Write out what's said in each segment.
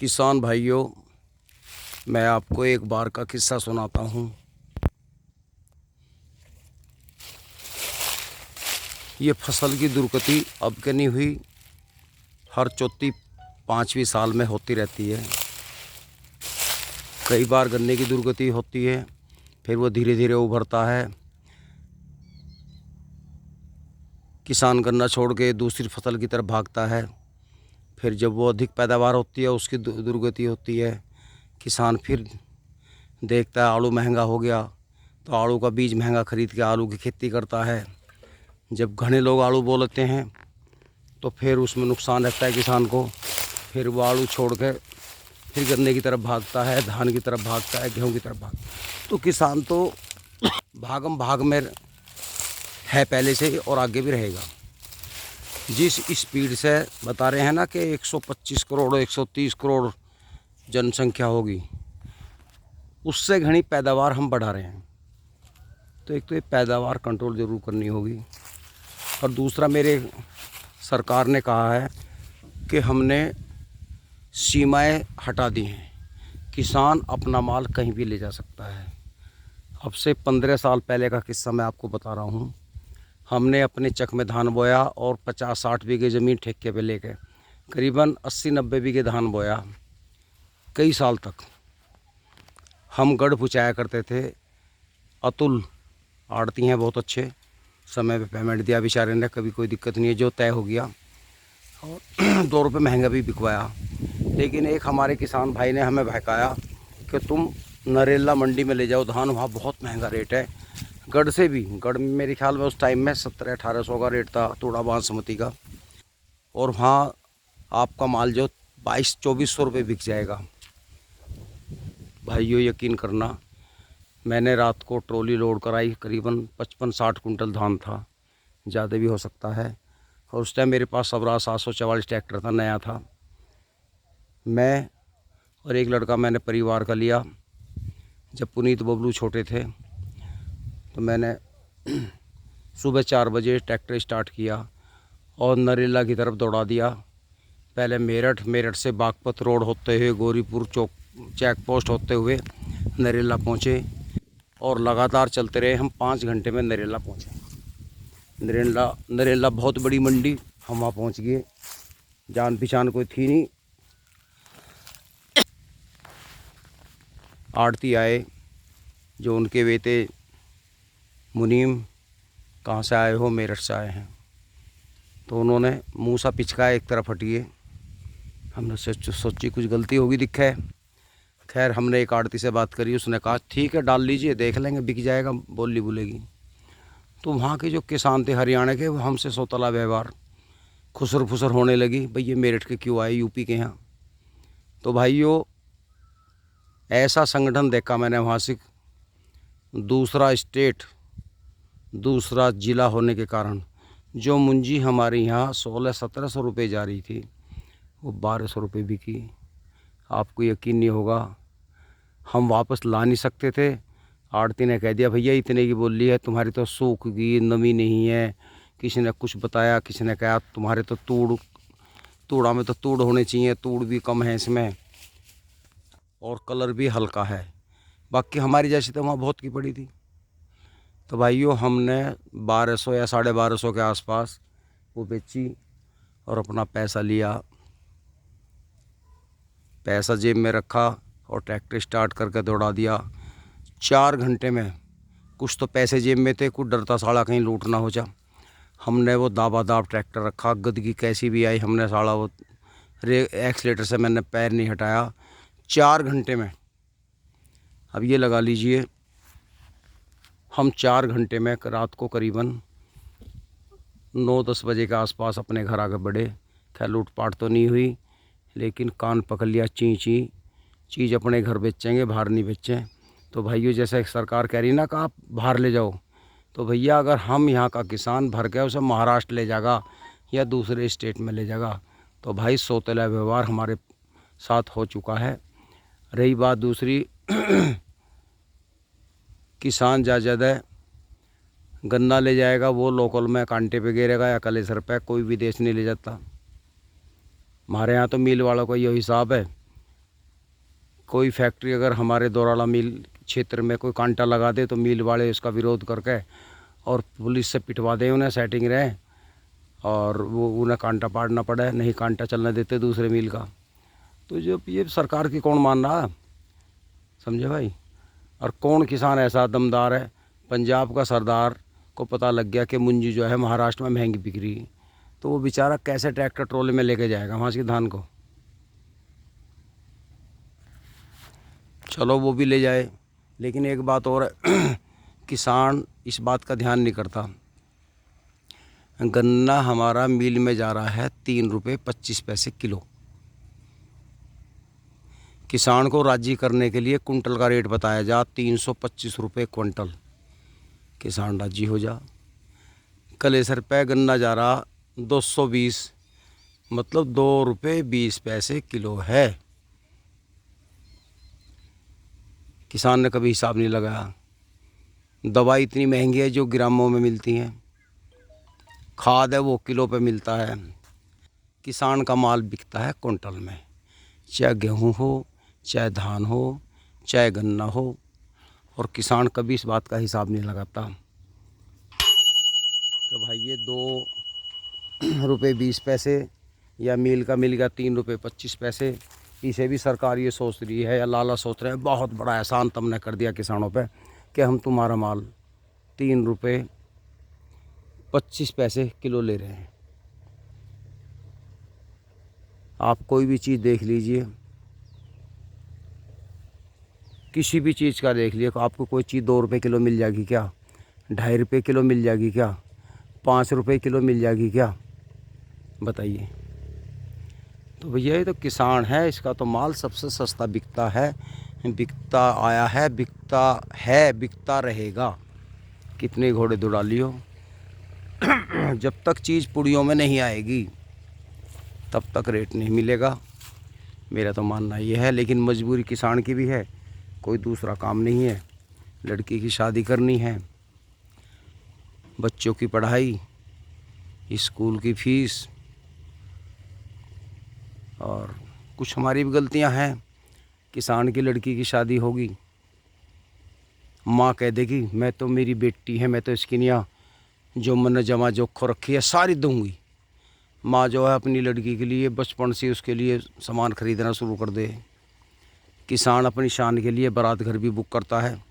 किसान भाइयों, मैं आपको एक बार का किस्सा सुनाता हूँ। ये फसल की दुर्गति अब के नहीं हुई, हर चौथी पाँचवीं साल में होती रहती है। कई बार गन्ने की दुर्गति होती है, फिर वो धीरे धीरे उभरता है। किसान गन्ना छोड़ के दूसरी फसल की तरफ भागता है। फिर जब वो अधिक पैदावार होती है, उसकी दुर्गति होती है। किसान फिर देखता है आलू महंगा हो गया, तो आलू का बीज महंगा खरीद के आलू की खेती करता है। जब घने लोग आलू बो लेते हैं तो फिर उसमें नुकसान रहता है किसान को। फिर वो आलू छोड़ के फिर गन्ने की तरफ भागता है, धान की तरफ भागता है, गेहूं की तरफ भागता है। तो किसान तो भागम भाग में है पहले से ही और आगे भी रहेगा। जिस स्पीड से बता रहे हैं ना कि 125 करोड़ 130 करोड़ जनसंख्या होगी, उससे घनी पैदावार हम बढ़ा रहे हैं। तो एक तो ये पैदावार कंट्रोल ज़रूर करनी होगी, और दूसरा मेरे सरकार ने कहा है कि हमने सीमाएं हटा दी हैं। किसान अपना माल कहीं भी ले जा सकता है। अब से 15 साल पहले का किस्सा मैं आपको बता रहा हूँ। हमने अपने चक में धान बोया और 50-60 बीघे ज़मीन ठेके पे लेके करीबन 80-90 बीघे धान बोया। कई साल तक हम गढ़ पुचाया करते थे। अतुल आड़ती हैं, बहुत अच्छे, समय पे पेमेंट दिया बेचारे ने, कभी कोई दिक्कत नहीं है, जो तय हो गया। और 2 रुपये महंगा भी बिकवाया। लेकिन एक हमारे किसान भाई ने हमें बहकाया कि तुम नरेला मंडी में ले जाओ धान, वहाँ बहुत महंगा रेट है। गढ़ से भी, गढ़ में मेरे ख्याल में उस टाइम में 1700-1800 का रेट था तोड़ा बासमती का, और वहाँ आपका माल जो 2200-2400 रुपये बिक जाएगा। भाइयों यकीन करना, मैंने रात को ट्रॉली लोड कराई, करीबन 55-60 कुंटल धान था, ज़्यादा भी हो सकता है। और उस टाइम मेरे पास सबरा 744 ट्रैक्टर था, नया था। मैं और एक लड़का मैंने परिवार का लिया। जब पुनीत बबलू छोटे थे तो मैंने सुबह 4 बजे ट्रैक्टर स्टार्ट किया और नरेला की तरफ दौड़ा दिया। पहले मेरठ से बागपत रोड होते हुए गौरीपुर चौक चेक पोस्ट होते हुए नरेला पहुँचे, और लगातार चलते रहे। हम 5 घंटे में नरेला पहुँचे। नरेला बहुत बड़ी मंडी, हम वहाँ पहुँच गए। जान पहचान कोई थी नहीं। आड़ती आए, जो उनके बेटे मुनीम, कहाँ से आए हो? मेरठ से आए हैं। तो उन्होंने मुँह सा पिचकाया, एक तरफ हटिए। हमने सोची कुछ गलती होगी दिखा है। खैर हमने एक आड़ती से बात करी, उसने कहा ठीक है डाल लीजिए, देख लेंगे, बिक जाएगा, बोली बोलेगी। तो वहाँ के जो किसान थे हरियाणा के, वो हमसे सौतला व्यवहार, खुसर फुसर होने लगी, भाई ये मेरठ के क्यों आए, यूपी के यहाँ। तो भाइयों, ऐसा संगठन देखा मैंने वहाँ से। दूसरा स्टेट, दूसरा ज़िला होने के कारण जो मुंजी हमारे यहाँ 1600-1700 रुपये जा रही थी, वो 1200 रुपये बिकी। आपको यकीन नहीं होगा, हम वापस ला नहीं सकते थे। आड़ती ने कह दिया भैया इतने की बोली है, तुम्हारी तो सूख गई, नमी नहीं है। किसी ने कुछ बताया, किसी ने कहा तुम्हारे तो तूड़ा में तो तूड़ होने चाहिए, तूड़ भी कम है इसमें, और कलर भी हल्का है। बाकी हमारी जैसी तो वहाँ बहुत की पड़ी थी। तो भाइयों, हमने 1200 या 1250 के आसपास वो बेची और अपना पैसा लिया, पैसा जेब में रखा और ट्रैक्टर स्टार्ट करके दौड़ा दिया। 4 घंटे में कुछ तो पैसे जेब में थे, कुछ डरता साला कहीं लूट ना हो जा। हमने वो दाबा दाब ट्रैक्टर रखा, गदगी कैसी भी आई, हमने साला वो एक्सीलेटर से मैंने पैर नहीं हटाया। 4 घंटे में, अब ये लगा लीजिए, हम 4 घंटे में रात को करीबन 9-10 बजे के आसपास अपने घर आके बढ़े। खैर लूटपाट तो नहीं हुई, लेकिन कान पकड़ लिया, चीज़ अपने घर बेचेंगे, बाहर नहीं बेचें। तो भाइयों, जैसे सरकार कह रही ना कि आप बाहर ले जाओ, तो भैया अगर हम यहाँ का किसान भर के उसे महाराष्ट्र ले जाएगा या दूसरे स्टेट में ले जाएगा, तो भाई सौतेला व्यवहार हमारे साथ हो चुका है। रही बात दूसरी, किसान ज़्यादा गन्ना ले जाएगा, वो लोकल में कांटे पे गिरेगा या कलेसर पे, कोई विदेश नहीं ले जाता। हमारे यहाँ तो मिल वालों का ये हिसाब है, कोई फैक्ट्री अगर हमारे दोराला मिल क्षेत्र में कोई कांटा लगा दे तो मिल वाले उसका विरोध करके और पुलिस से पिटवा दे, उन्हें सेटिंग रहे और वो उन्हें कांटा पाड़ना पड़े, नहीं कांटा चलने देते दूसरे मिल का। तो जब ये सरकार की कौन मान रहा, समझे भाई। और कौन किसान ऐसा दमदार है, पंजाब का सरदार को पता लग गया कि मुंजी जो है महाराष्ट्र में महंगी बिक रही, तो वो बेचारा कैसे ट्रैक्टर ट्रॉली में लेके जाएगा वहाँ से धान को। चलो वो भी ले जाए, लेकिन एक बात और है किसान इस बात का ध्यान नहीं करता। गन्ना हमारा मिल में जा रहा है 3 रुपये 25 पैसे किलो। किसान को राजी करने के लिए कुंटल का रेट बताया जा 325 रुपये क्विंटल, किसान राजी हो जा। कलेसर पे गन्ना जा रहा 220, मतलब 2 रुपये 20 पैसे किलो है। किसान ने कभी हिसाब नहीं लगाया। दवाई इतनी महंगी है जो ग्रामों में मिलती हैं, खाद है वो किलो पे मिलता है। किसान का माल बिकता है कुंटल में, चाहे गेहूँ हो, चाहे धान हो, चाहे गन्ना हो, और किसान कभी इस बात का हिसाब नहीं लगाता। तो भाई ये 2 रुपये 20 पैसे या मील का मिल गया 3 रुपये 25 पैसे, इसे भी सरकार ये सोच रही है या लाला सोच रहे हैं बहुत बड़ा एहसान तुमने कर दिया किसानों पे कि हम तुम्हारा माल 3 रुपये 25 पैसे किलो ले रहे हैं। आप कोई भी चीज़ देख लीजिए, किसी भी चीज़ का देख लीजिए, आपको कोई चीज़ 2 रुपये किलो मिल जाएगी क्या, 2.5 रुपये किलो मिल जाएगी क्या, 5 रुपये किलो मिल जाएगी क्या, बताइए। तो भैया ये तो किसान है, इसका तो माल सबसे सस्ता बिकता है, बिकता आया है, बिकता रहेगा। कितने घोड़े दौड़ा लियो जब तक चीज़ पुड़ियों में नहीं आएगी तब तक रेट नहीं मिलेगा, मेरा तो मानना ये है। लेकिन मजबूरी किसान की भी है, कोई दूसरा काम नहीं है, लड़की की शादी करनी है, बच्चों की पढ़ाई, स्कूल की फीस, और कुछ हमारी भी गलतियां हैं। किसान की लड़की की शादी होगी, माँ कह देगी मैं तो, मेरी बेटी है, मैं तो इसकी निया जो मन जमा जोखो रखी है सारी दूंगी। माँ जो है अपनी लड़की के लिए बचपन से उसके लिए सामान खरीदना शुरू कर दे। किसान अपनी शान के लिए बारात घर भी बुक करता है।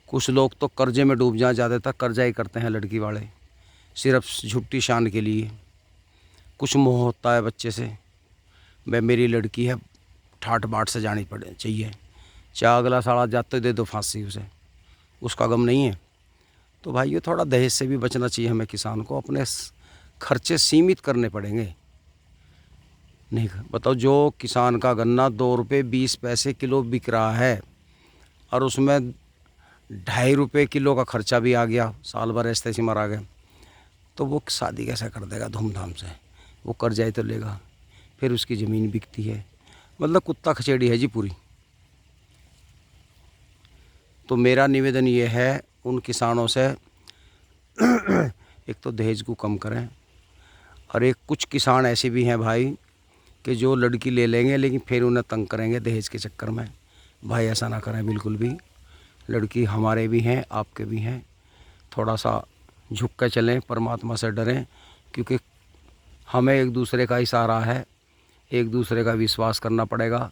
कुछ लोग तो कर्जे में डूब जाए, ज़्यादातर कर्जा ही करते हैं लड़की वाले, सिर्फ झुट्टी शान के लिए। कुछ मोह होता है बच्चे से, भाई मेरी लड़की है, ठाट बाट से जानी पड़े चाहिए, चाहे अगला साला जाते दे दो फांसी उसे, उसका गम नहीं है। तो भाई ये थोड़ा दहेज से भी बचना चाहिए हमें, किसान को अपने खर्चे सीमित करने पड़ेंगे। नहीं बताओ, जो किसान का गन्ना 2 रुपये 20 पैसे किलो बिक रहा है और उसमें 2.5 रुपये किलो का खर्चा भी आ गया, साल भर ऐसे ऐसे मरा गए, तो वो शादी कैसे कर देगा धूमधाम से, वो कर्जा ही तो लेगा, फिर उसकी ज़मीन बिकती है, मतलब कुत्ता खचेड़ी है जी पूरी। तो मेरा निवेदन ये है उन किसानों से एक तो दहेज को कम करें, और एक कुछ किसान ऐसे भी हैं भाई कि जो लड़की ले लेंगे लेकिन फिर उन्हें तंग करेंगे दहेज के चक्कर में। भाई ऐसा ना करें बिल्कुल भी, लड़की हमारे भी हैं, आपके भी हैं, थोड़ा सा झुक कर चलें, परमात्मा से डरें, क्योंकि हमें एक दूसरे का ही सहारा है, एक दूसरे का विश्वास करना पड़ेगा।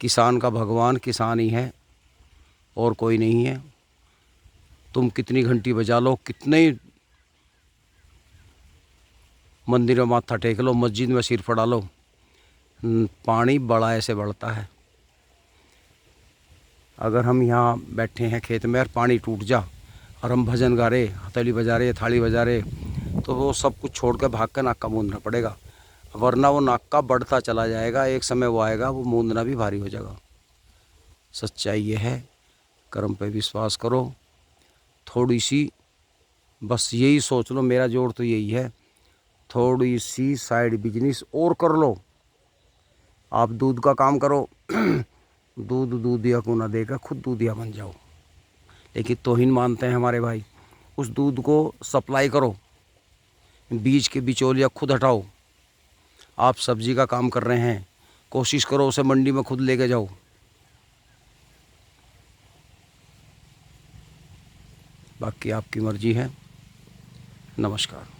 किसान का भगवान किसान ही है और कोई नहीं है। तुम कितनी घंटी बजा लो, कितने ही मंदिर में माथा टेक लो, मस्जिद में सिर फड़ा लो, पानी बड़ा ऐसे बढ़ता है। अगर हम यहाँ बैठे हैं खेत में और पानी टूट जा और हम भजन गा रहे, हथेली बजा रहे, थाली बजा रहे, तो वो सब कुछ छोड़ कर भाग कर नाक का मूंदना पड़ेगा, वरना वो नाक का बढ़ता चला जाएगा, एक समय वो आएगा वो मूंदना भी भारी हो जाएगा। सच्चाई ये है, कर्म पे विश्वास करो, थोड़ी सी बस यही सोच लो, मेरा जोर तो यही है, थोड़ी सी साइड बिजनेस और कर लो। आप दूध का काम करो, दूधिया को ना देकर खुद दूधिया बन जाओ। लेकिन तौहीन मानते हैं हमारे भाई, उस दूध को सप्लाई करो, बीज के बिचौलिया खुद हटाओ। आप सब्जी का काम कर रहे हैं कोशिश करो उसे मंडी में खुद लेके जाओ। बाकी आपकी मर्जी है। नमस्कार।